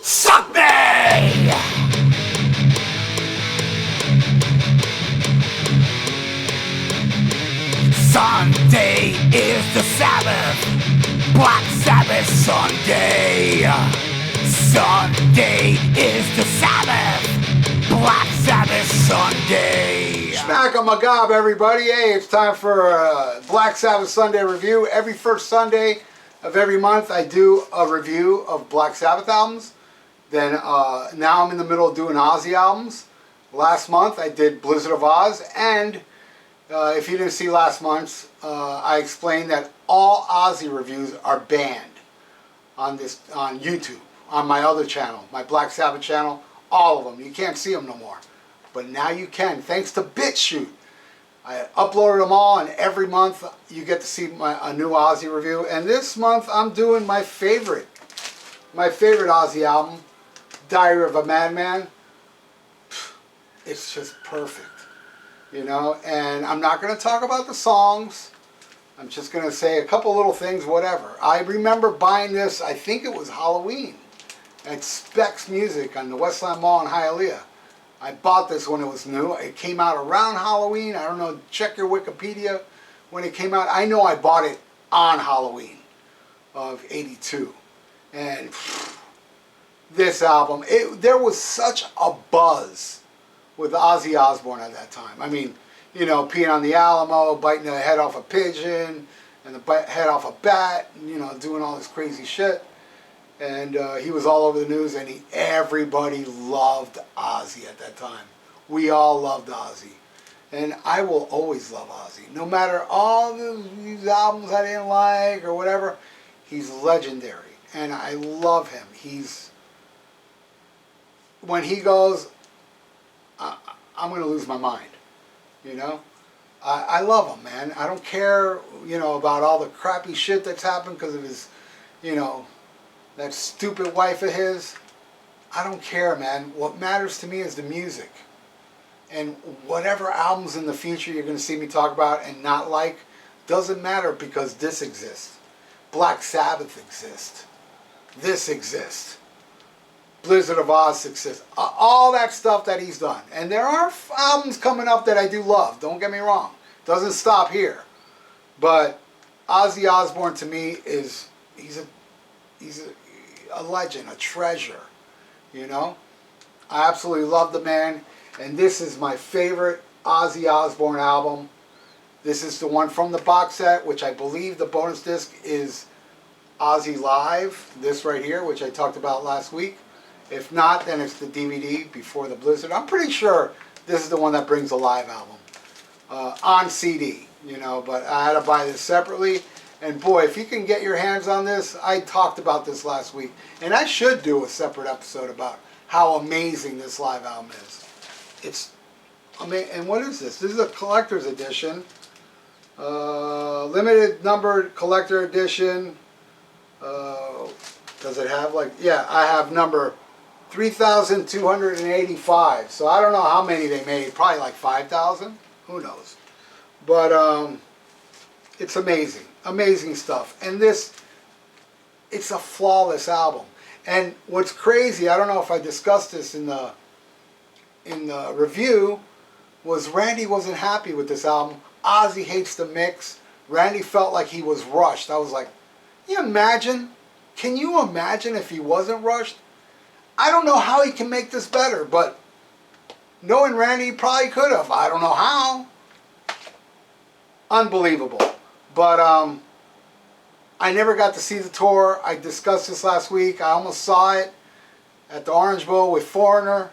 Suck me! Sunday is the Sabbath. Black Sabbath Sunday. Sunday is the Sabbath. Black Sabbath Sunday. SHMACKEMAGOB, everybody. Hey, it's time for a Black Sabbath Sunday review. Every first Sunday of every month I do a review of Black Sabbath albums. Then now I'm in the middle of doing Ozzy albums. Last month I did Blizzard of Oz, and if you didn't see last month's, I explained that all Ozzy reviews are banned on YouTube, on my other channel, my Black Sabbath channel. All of them. You can't see them no more. But now you can, thanks to BitChute. I uploaded them all, and every month you get to see a new Ozzy review. And this month I'm doing my favorite Ozzy album, Diary of a Madman. It's just perfect. You know, and I'm not going to talk about the songs. I'm just going to say a couple little things, whatever. I remember buying this, I think it was Halloween, at Specs Music on the Westland Mall in Hialeah. I bought this when it was new. It came out around Halloween. I don't know, check your Wikipedia when it came out. I know I bought it on Halloween of '82. And this album, there was such a buzz with Ozzy Osbourne at that time. I mean, you know, peeing on the Alamo, biting the head off a pigeon, and the head off a bat, and, you know, doing all this crazy shit. And he was all over the news, and everybody loved Ozzy at that time. We all loved Ozzy. And I will always love Ozzy. No matter all these albums I didn't like or whatever, he's legendary. And I love him. When he goes, I'm going to lose my mind, you know? I love him, man. I don't care, you know, about all the crappy shit that's happened because of his, you know, that stupid wife of his. I don't care, man. What matters to me is the music. And whatever albums in the future you're going to see me talk about and not like, doesn't matter because this exists. Black Sabbath exists. This exists. Blizzard of Oz exists. All that stuff that he's done. And there are albums coming up that I do love. Don't get me wrong. Doesn't stop here. But Ozzy Osbourne to me is, he's a legend, a treasure. You know? I absolutely love the man. And this is my favorite Ozzy Osbourne album. This is the one from the box set, which I believe the bonus disc is Ozzy Live. This right here, which I talked about last week. If not, then it's the DVD before the Blizzard. I'm pretty sure this is the one that brings a live album on CD, you know, but I had to buy this separately. And boy, if you can get your hands on this, I talked about this last week. And I should do a separate episode about how amazing this live album is. It's amazing. And what is this? This is a collector's edition. Limited numbered collector edition. Does it have like, yeah, I have number 3,285. So I don't know how many they made. Probably like 5,000. Who knows? But it's amazing. Amazing stuff. And this, it's a flawless album. And what's crazy, I don't know if I discussed this in the review, was Randy wasn't happy with this album. Ozzy hates the mix. Randy felt like he was rushed. I was like, can you imagine? Can you imagine if he wasn't rushed? I don't know how he can make this better, but knowing Randy, he probably could have. I don't know how. Unbelievable. But I never got to see the tour. I discussed this last week. I almost saw it at the Orange Bowl with Foreigner,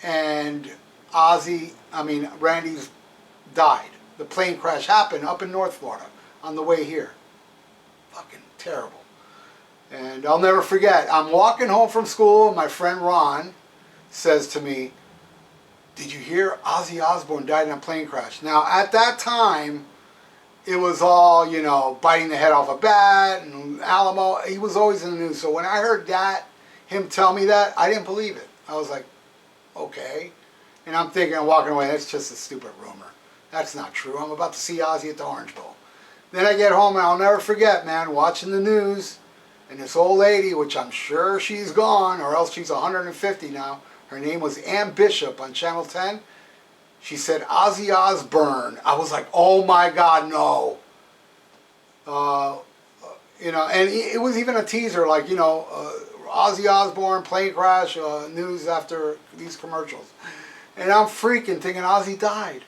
and Randy's died. The plane crash happened up in North Florida on the way here. Fucking terrible. And I'll never forget, I'm walking home from school and my friend Ron says to me, "Did you hear Ozzy Osbourne died in a plane crash?" Now at that time, it was all, you know, biting the head off a bat and Alamo. He was always in the news. So when I heard him tell me that, I didn't believe it. I was like, okay. And I'm thinking, I'm walking away, that's just a stupid rumor. That's not true. I'm about to see Ozzy at the Orange Bowl. Then I get home and I'll never forget, man, watching the news And this old lady, which I'm sure she's gone, or else she's 150 now, her name was Ann Bishop on Channel 10. She said Ozzy Osbourne. I was like, oh my God, no. You know, and it was even a teaser, like, you know, Ozzy Osbourne, plane crash, news after these commercials. And I'm freaking thinking Ozzy died.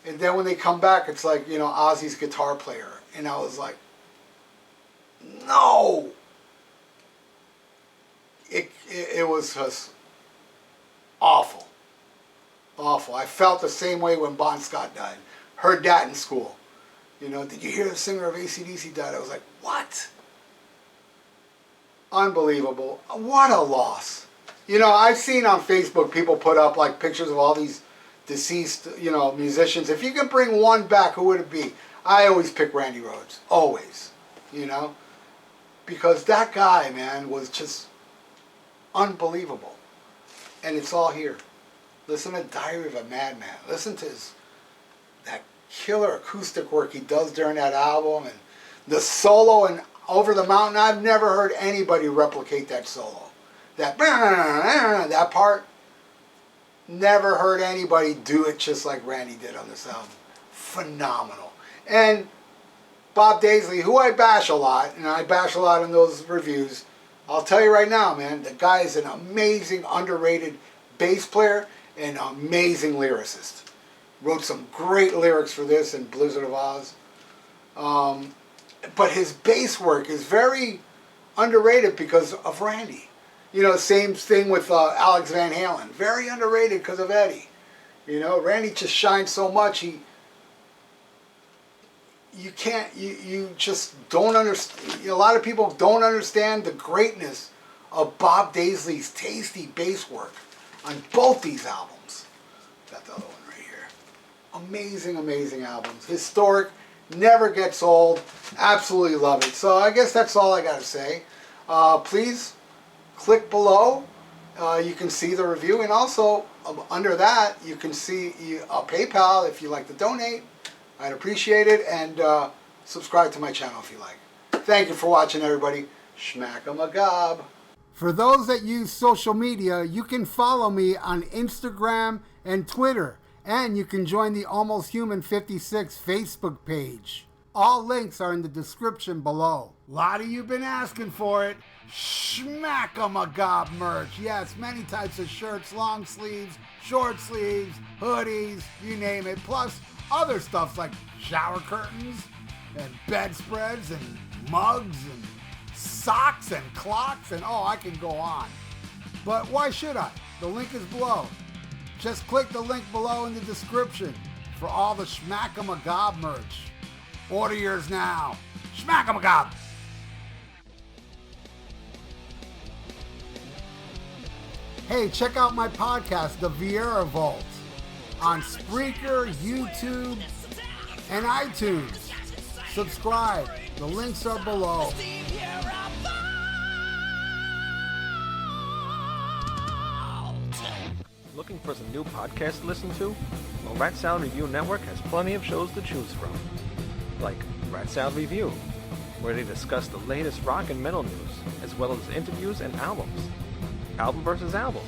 And then when they come back, it's like, you know, Ozzy's guitar player. And I was like, no. It was just awful. Awful. I felt the same way when Bon Scott died. Heard that in school. You know, did you hear the singer of AC/DC died? I was like, what? Unbelievable. What a loss. You know, I've seen on Facebook people put up like pictures of all these deceased, you know, musicians. If you could bring one back, who would it be? I always pick Randy Rhoads. Always. You know? Because that guy, man, was just unbelievable. And it's all here. Listen to Diary of a Madman. Listen to that killer acoustic work he does during that album, and the solo in Over the Mountain. I've never heard anybody replicate that solo. That part, never heard anybody do it just like Randy did on this album. Phenomenal. And Bob Daisley, who I bash a lot, and I bash a lot in those reviews, I'll tell you right now, man, the guy is an amazing, underrated bass player and amazing lyricist. Wrote some great lyrics for this in Blizzard of Oz. But his bass work is very underrated because of Randy. You know, same thing with Alex Van Halen. Very underrated because of Eddie. You know, Randy just shines so much. You just don't understand. A lot of people don't understand the greatness of Bob Daisley's tasty bass work on both these albums. Got the other one right here. Amazing, amazing albums. Historic, never gets old. Absolutely love it. So I guess that's all I got to say. Please click below. You can see the review, and also under that you can see a PayPal if you like to donate. I'd appreciate it, and subscribe to my channel if you like. Thank you for watching, everybody. SHMACKEMAGOB. For those that use social media, you can follow me on Instagram and Twitter, and you can join the Almost Human 56 Facebook page. All links are in the description below. A lot of you been asking for it. SHMACKEMAGOB merch. Yes, many types of shirts, long sleeves, short sleeves, hoodies, you name it. Plus other stuff like shower curtains and bedspreads and mugs and socks and clocks, and oh, I can go on. But why should I? The link is below. Just click the link below in the description for all the SHMACKEMAGOB merch. Order yours now. SHMACKEMAGOB. Hey, check out my podcast, The VIERA Vault, on Spreaker, YouTube, and iTunes. Subscribe. The links are below. Looking for some new podcasts to listen to? Well, Rat Salad Review Network has plenty of shows to choose from. Like Rat Salad Review, where they discuss the latest rock and metal news, as well as interviews and albums. Album vs. Album,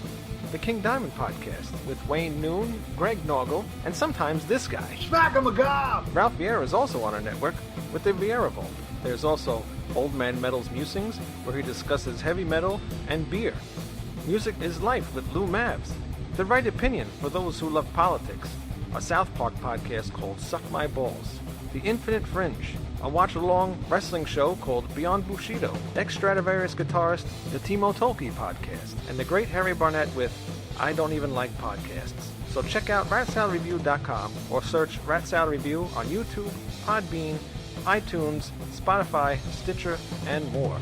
the King Diamond Podcast, with Wayne Noon, Greg Norgal, and sometimes this guy. SHMACKEMAGOB! Ralph Vieira is also on our network with the VIERA Vault. There's also Old Man Metal's Musings, where he discusses heavy metal and beer. Music is Life with Lou Mavs. The Right Opinion for those who love politics. A South Park podcast called Suck My Balls. The Infinite Fringe, a watch-along wrestling show called Beyond Bushido. Ex-Stradivarius guitarist, the Timo Tolkki podcast. And the Great Harry Barnett with I Don't Even Like Podcasts. So check out ratsaladreview.com or search Rat Salad Review on YouTube, Podbean, iTunes, Spotify, Stitcher, and more.